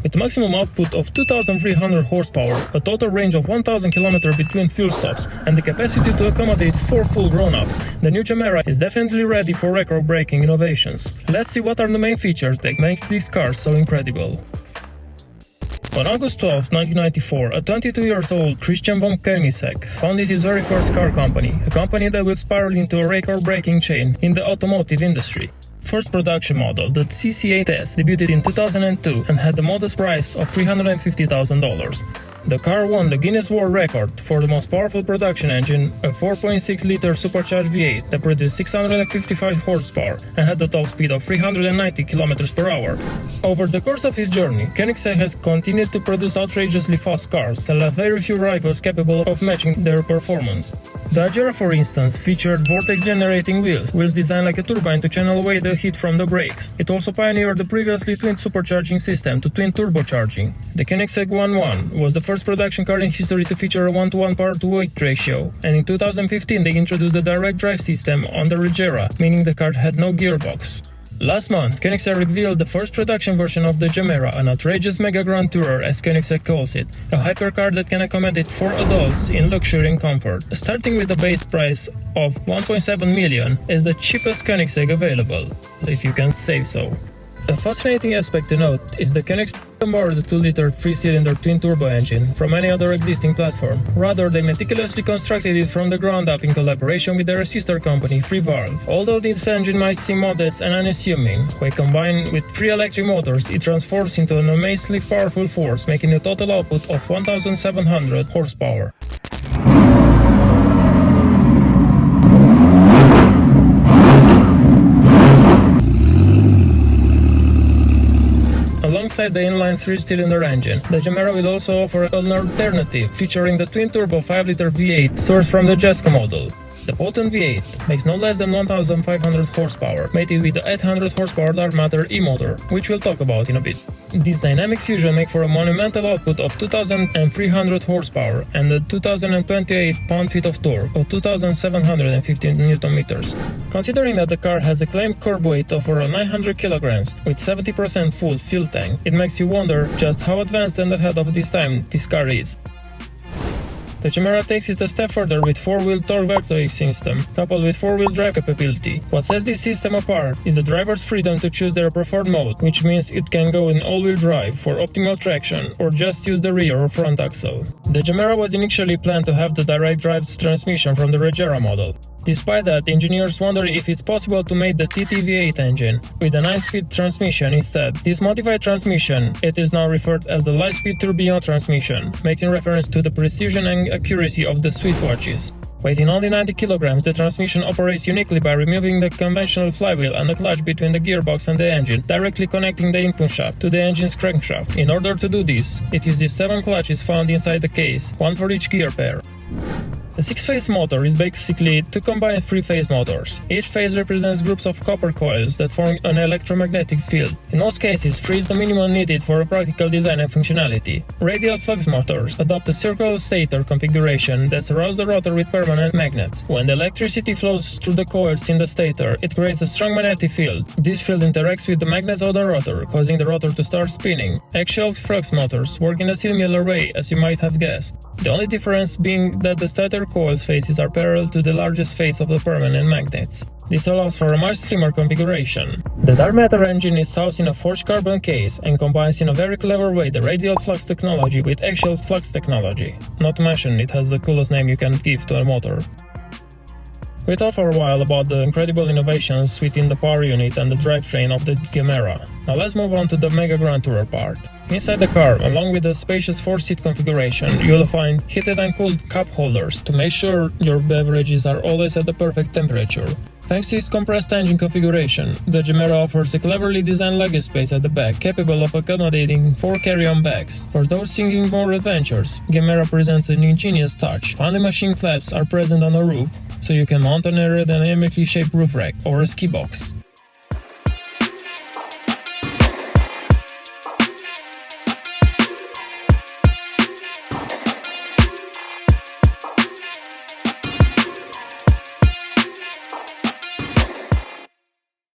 With maximum output of 2,300 horsepower, a total range of 1,000 km between fuel stops, and the capacity to accommodate 4 full grown-ups, the new Gemera is definitely ready for record-breaking innovations. Let's see what are the main features that makes these cars so incredible. On August 12, 1994, a 22-year-old Christian von Koenigsegg founded his very first car company, a company that will spiral into a record-breaking chain in the automotive industry. First production model, the CC8S, debuted in 2002 and had a modest price of $350,000. The car won the Guinness World Record for the most powerful production engine, a 4.6-liter supercharged V8 that produced 655 horsepower and had a top speed of 390 km per hour. Over the course of his journey, Koenigsegg has continued to produce outrageously fast cars that have very few rivals capable of matching their performance. The Gemera, for instance, featured vortex-generating wheels designed like a turbine to channel away the heat from the brakes. It also pioneered the previously twin supercharging system to twin turbocharging. The Koenigsegg 11 was the first production car in history to feature a 1:1 power-to-weight ratio, and in 2015 they introduced the direct drive system on the Regera, meaning the car had no gearbox. Last month, Koenigsegg revealed the first production version of the Gemera, an outrageous mega grand tourer as Koenigsegg calls it, a hypercar that can accommodate 4 adults in luxury and comfort. Starting with a base price of 1.7 million is the cheapest Koenigsegg available, if you can say so. A fascinating aspect to note is the Koenigsegg borrowed the 2-liter 3-cylinder twin-turbo engine from any other existing platform. Rather, they meticulously constructed it from the ground up in collaboration with their sister company, Free-Valve. Although this engine might seem modest and unassuming, when combined with 3 electric motors, it transforms into an amazingly powerful force, making a total output of 1,700 horsepower. Alongside the inline 3-cylinder engine, the Gemera will also offer an alternative featuring the twin-turbo 5-liter V8 sourced from the Jesko model. The potent V8 makes no less than 1,500 horsepower, mated with the 800 horsepower dark matter e-motor, which we'll talk about in a bit. This dynamic fusion makes for a monumental output of 2,300 horsepower and a 2,028 pound-feet of torque of 2,715 Nm. Considering that the car has a claimed curb weight of around 900 kg with 70% full fuel tank, it makes you wonder just how advanced and ahead of this time this car is. The Gemera takes it a step further with 4-wheel torque vectoring system, coupled with 4-wheel drive capability. What sets this system apart is the driver's freedom to choose their preferred mode, which means it can go in all-wheel drive for optimal traction or just use the rear or front axle. The Gemera was initially planned to have the direct drive transmission from the Regera model. Despite that, engineers wonder if it's possible to make the TT-V8 engine with a 9-speed transmission instead. This modified transmission, it is now referred as the light-speed tourbillon transmission, making reference to the precision and accuracy of the sweet watches. Weighing only 90 kg, the transmission operates uniquely by removing the conventional flywheel and the clutch between the gearbox and the engine, directly connecting the input shaft to the engine's crankshaft. In order to do this, it uses 7 clutches found inside the case, 1 for each gear pair. A 6-phase motor is basically 2 combined 3-phase motors. Each phase represents groups of copper coils that form an electromagnetic field. In most cases, 3 is the minimum needed for a practical design and functionality. Radial flux motors adopt a circular stator configuration that surrounds the rotor with permanent magnets. When the electricity flows through the coils in the stator, it creates a strong magnetic field. This field interacts with the magnets of the rotor, causing the rotor to start spinning. Axial flux motors work in a similar way, as you might have guessed. The only difference being that the stator coils faces are parallel to the largest face of the permanent magnets. This allows for a much slimmer configuration. The dark matter engine is housed in a forged carbon case and combines in a very clever way the radial flux technology with axial flux technology. Not to mention, it has the coolest name you can give to a motor. We talked for a while about the incredible innovations within the power unit and the drivetrain of the Gemera. Now let's move on to the Mega Grand Tourer part. Inside the car, along with the spacious 4-seat configuration, you'll find heated and cooled cup holders to make sure your beverages are always at the perfect temperature. Thanks to its compressed engine configuration, the Gemera offers a cleverly designed luggage space at the back, capable of accommodating 4 carry-on bags. For those seeking more adventures, Gemera presents an ingenious touch. Finely machined flaps are present on the roof, so you can mount an aerodynamically shaped roof rack or a ski box.